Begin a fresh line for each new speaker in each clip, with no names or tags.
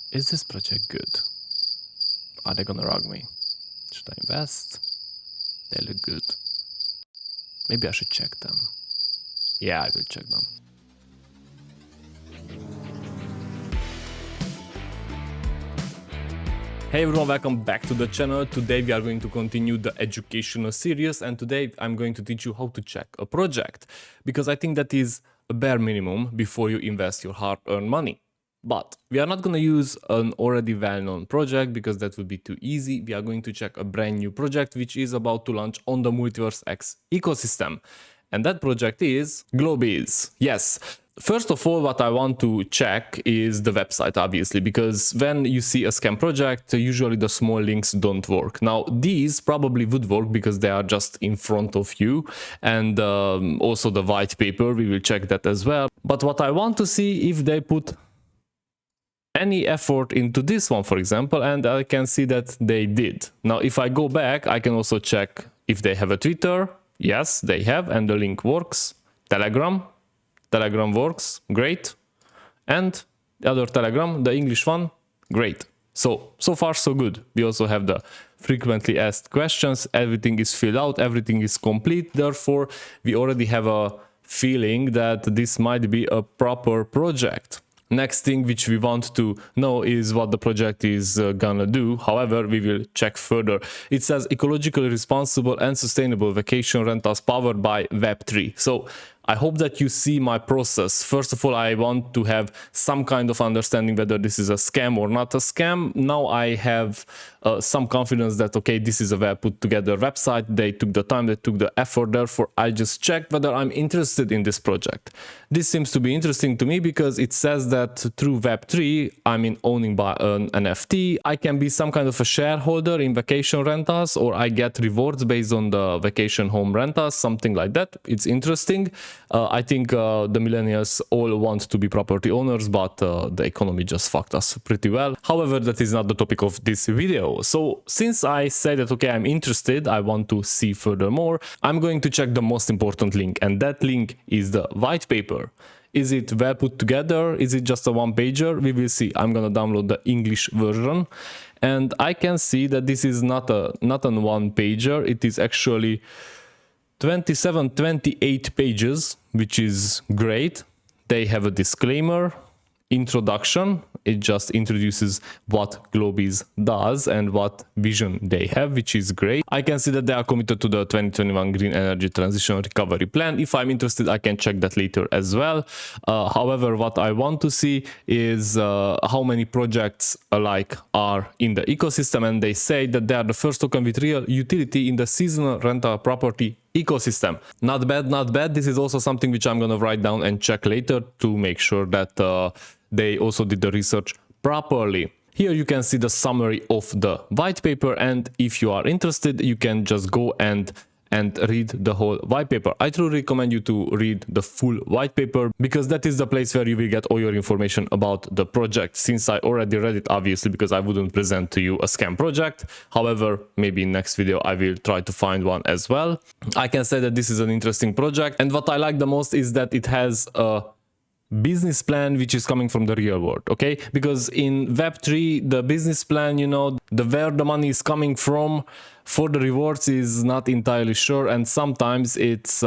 Is this project good? Are they gonna rug me? Should I invest? They look good. Maybe I should check them. Yeah, I will check them. Hey everyone, welcome back to the channel. Today we are going to continue the educational series, and today I'm going to teach you how to check a project, because I think that is a bare minimum before you invest your hard-earned money. But we are not going to use an already well-known project because that would be too easy. We are going to check a brand new project which is about to launch on the multiversx ecosystem. And that project is Globiz. Yes. First of all, what I want to check is the website, obviously, because when you see a scam project, usually the small links don't work. Now, these probably would work because they are just in front of you, and also the white paper, we will check that as well. But what I want to see if they put any effort into this one, for example, and I can see that they did. Now, if I go back, I can also check if they have a Twitter. Yes, they have, and the link works. Telegram works, great. And the other Telegram, the English one, great. So far so good. We also have the frequently asked questions, everything is filled out, everything is complete. Therefore, we already have a feeling that this might be a proper project. Next thing which we want to know is what the project is gonna do. However, we will check further. It says ecologically responsible and sustainable vacation rentals powered by Web3. So I hope that you see my process. First of all, I want to have some kind of understanding whether this is a scam or not a scam. Now I have some confidence that, okay, this is a well put together website. They took the time, they took the effort. Therefore, I just checked whether I'm interested in this project. This seems to be interesting to me because it says that through Web3, I mean owning by an NFT, I can be some kind of a shareholder in vacation rentals, or I get rewards based on the vacation home rentals, something like that. It's interesting. I think the millennials all want to be property owners, but the economy just fucked us pretty well. However, that is not the topic of this video. So since I say that, okay, I'm interested, I want to see furthermore, I'm going to check the most important link, and that link is the white paper. Is it well put together? Is it just a one-pager? We will see. I'm gonna download the English version, and I can see that this is not a one-pager. It is actually 28 pages, which is great. They have a disclaimer, introduction. It just introduces what Globiz does and what vision they have, which is great. I can see that they are committed to the 2021 Green Energy Transition Recovery Plan. If I'm interested, I can check that later as well. However, what I want to see is how many projects alike are in the ecosystem, and they say that they are the first token with real utility in the seasonal rental property ecosystem. Not bad, not bad. This is also something which I'm gonna write down and check later to make sure that they also did the research properly. Here you can see the summary of the white paper, and if you are interested, you can just go and read the whole white paper. I truly recommend you to read the full white paper, because that is the place where you will get all your information about the project. Since I already read it, obviously, because I wouldn't present to you a scam project. However, maybe in next video I will try to find one as well. I can say that this is an interesting project, and what I like the most is that it has a business plan which is coming from the real world, okay? Because in Web3, the business plan, you know, where the money is coming from for the rewards is not entirely sure, and sometimes it's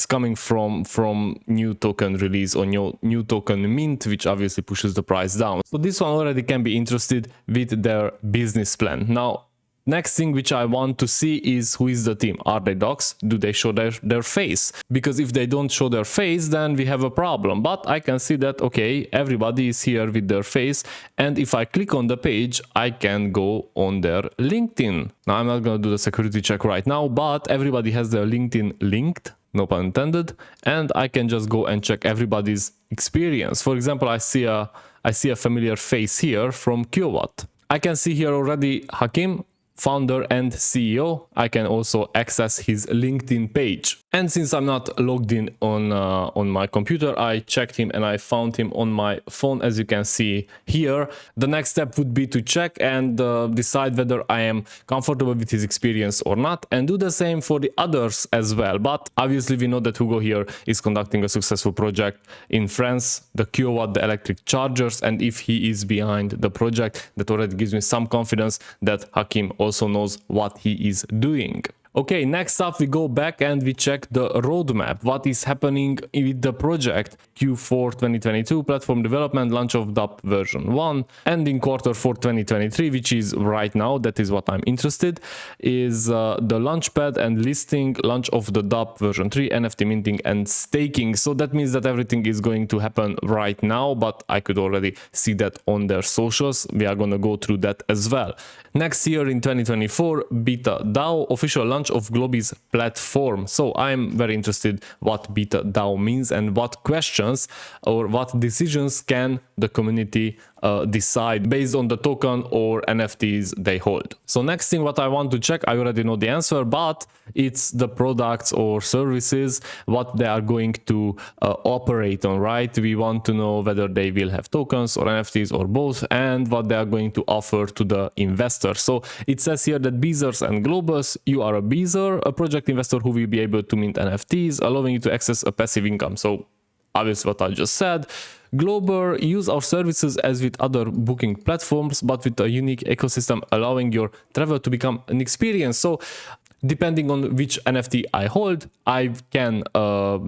coming from new token release or new token mint, which obviously pushes the price down. So this one already can be interested with their business plan. Now, next thing which I want to see is who is the team. Are they docs? Do they show their face? Because if they don't show their face, then we have a problem. But I can see that, okay, everybody is here with their face. And if I click on the page, I can go on their LinkedIn. Now, I'm not going to do the security check right now, but everybody has their LinkedIn linked, no pun intended. And I can just go and check everybody's experience. For example, I see a familiar face here from Kilowatt. I can see here already Hakim. founder and CEO. I can also access his LinkedIn page. And since I'm not logged in on my computer, I checked him and I found him on my phone, as you can see here. The next step would be to check and decide whether I am comfortable with his experience or not, and do the same for the others as well. But obviously we know that Hugo here is conducting a successful project in France, the Kiowatt, the electric chargers, and if he is behind the project, that already gives me some confidence that Hakim also knows what he is doing. Okay, next up we go back and we check the roadmap. What is happening with the project? Q4 2022, platform development, launch of DApp version 1, ending quarter 4 2023, which is right now, that is what I'm interested, is the launchpad and listing, launch of the DApp version 3, NFT minting and staking. So that means that everything is going to happen right now, but I could already see that on their socials. We are going to go through that as well. Next year in 2024, Beta DAO, official launch of Globy's platform. So I'm very interested what Beta DAO means and what questions or what decisions can the community decide based on the token or NFTs they hold. So next thing what I want to check, I already know the answer, but it's the products or services, what they are going to operate on, right? We want to know whether they will have tokens or NFTs or both, and what they are going to offer to the investor. So it says here that Beezers and Globus, you are a Beezer, a project investor who will be able to mint NFTs, allowing you to access a passive income. So obviously what I just said. Glober, use our services as with other booking platforms, but with a unique ecosystem, allowing your travel to become an experience. So depending on which NFT I hold, I can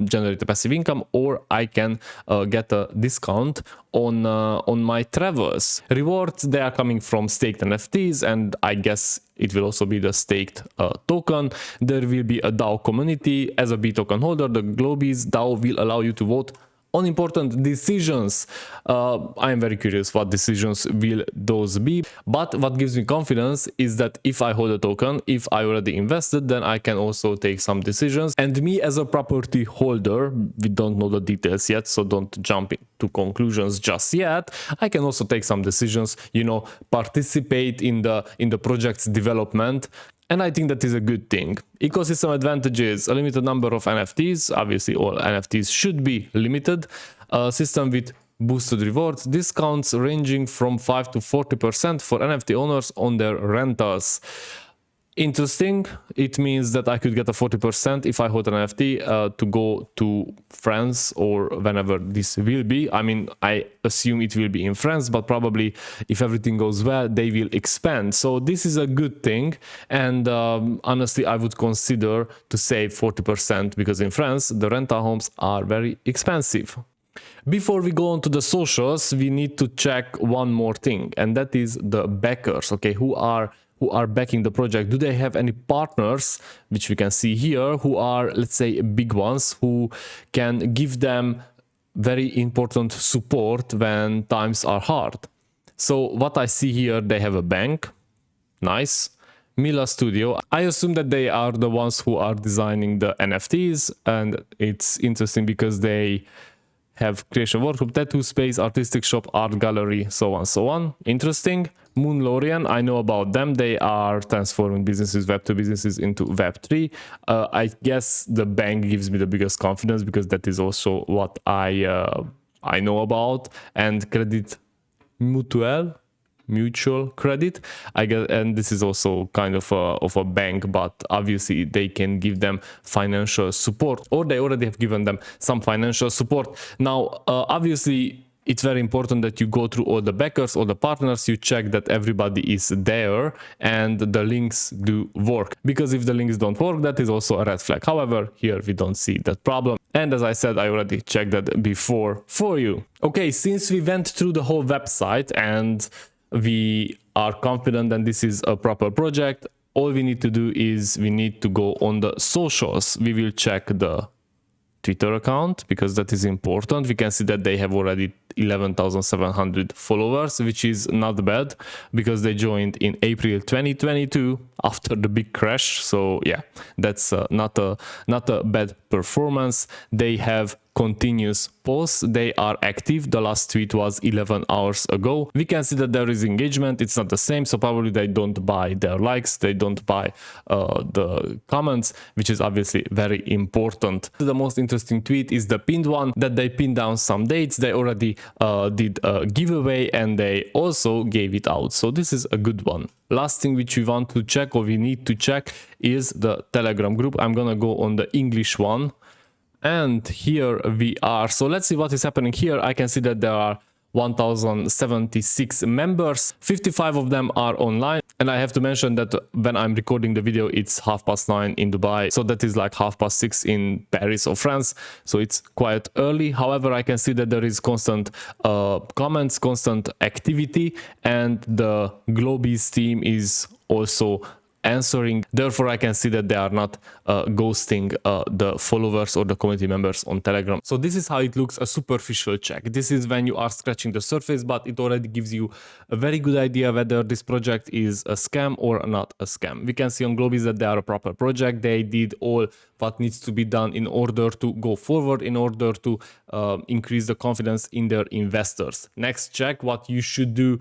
generate a passive income, or I can get a discount on my travels. Rewards, they are coming from staked NFTs, and I guess it will also be the staked token. There will be a DAO community. As a B token holder, the Globy's DAO will allow you to vote on important decisions. I am very curious what decisions will those be, but what gives me confidence is that if I hold a token, if I already invested, then I can also take some decisions. And me as a property holder, we don't know the details yet, so don't jump to conclusions just yet. I can also take some decisions, you know, participate in the project's development. And I think that is a good thing. Ecosystem advantages, a limited number of NFTs. Obviously, all NFTs should be limited. System with boosted rewards, discounts ranging from 5 to 40% for NFT owners on their rentals. Interesting. It means that I could get a 40% if I hold an NFT to go to France or whenever this will be. I mean, I assume it will be in France, but probably if everything goes well, they will expand. So this is a good thing. And honestly, I would consider to save 40% because in France, the rental homes are very expensive. Before we go on to the socials, we need to check one more thing, and that is the backers, okay, who are backing the project. Do they have any partners, which we can see here, who are, let's say, big ones, who can give them very important support when times are hard? So what I see here, they have a bank, nice. Mila Studio, I assume that they are the ones who are designing the NFTs, and it's interesting because they have creation workshop, tattoo space, artistic shop, art gallery, so on. Interesting. Moonlorian, I know about them. They are transforming businesses, Web2 businesses into Web3. I guess the bank gives me the biggest confidence because that is also what I know about. And Credit Mutual Credit, I guess, and this is also kind of a bank, but obviously they can give them financial support, or they already have given them some financial support. Now, obviously, it's very important that you go through all the backers, all the partners, you check that everybody is there and the links do work. Because if the links don't work, that is also a red flag. However, here we don't see that problem. And as I said, I already checked that before for you. Okay, since we went through the whole website and we are confident that this is a proper project, all we need to do is we need to go on the socials. We will check the Twitter account because that is important. We can see that they have already 11,700 followers, which is not bad because they joined in April 2022 after the big crash. So yeah, that's not a bad performance. They have continuous posts. They are active. The last tweet was 11 hours ago. We can see that there is engagement. It's not the same, so probably they don't buy their likes, they don't buy the comments, which is obviously very important. The most interesting tweet is the pinned one, that they pinned down some dates. They already did a giveaway and they also gave it out, so this is a good one. Last thing which we want to check, or we need to check, is the Telegram group. I'm gonna go on the English one, and here we are. So let's see what is happening here. I can see that there are 1076 members, 55 of them are online, and I have to mention that when I'm recording the video it's 9:30 in Dubai, so that is like 6:30 in Paris or France, so it's quite early. However, I can see that there is constant comments, constant activity, and the Globies team is also answering. Therefore, I can see that they are not ghosting the followers or the community members on Telegram. So this is how it looks, a superficial check. This is when you are scratching the surface, but it already gives you a very good idea whether this project is a scam or not a scam. We can see on Globies that they are a proper project. They did all what needs to be done in order to go forward, in order to increase the confidence in their investors. Next check, what you should do,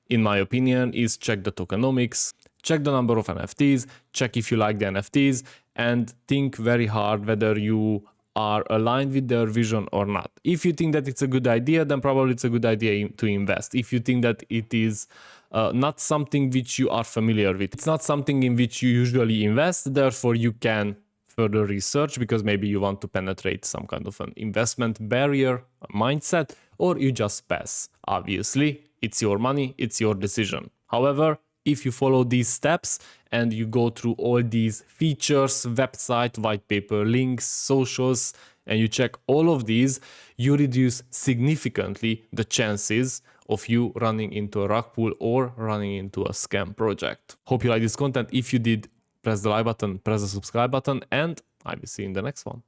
in my opinion, is check the tokenomics. Check the number of NFTs, check if you like the NFTs, and think very hard whether you are aligned with their vision or not. If you think that it's a good idea, then probably it's a good idea to invest. If you think that it is not something which you are familiar with, it's not something in which you usually invest, therefore you can further research, because maybe you want to penetrate some kind of an investment barrier, mindset, or you just pass. Obviously, it's your money, it's your decision. However, if you follow these steps and you go through all these features, website, white paper, links, socials, and you check all of these, you reduce significantly the chances of you running into a rug pull or running into a scam project. Hope you like this content. If you did, press the like button, press the subscribe button, and I will see you in the next one.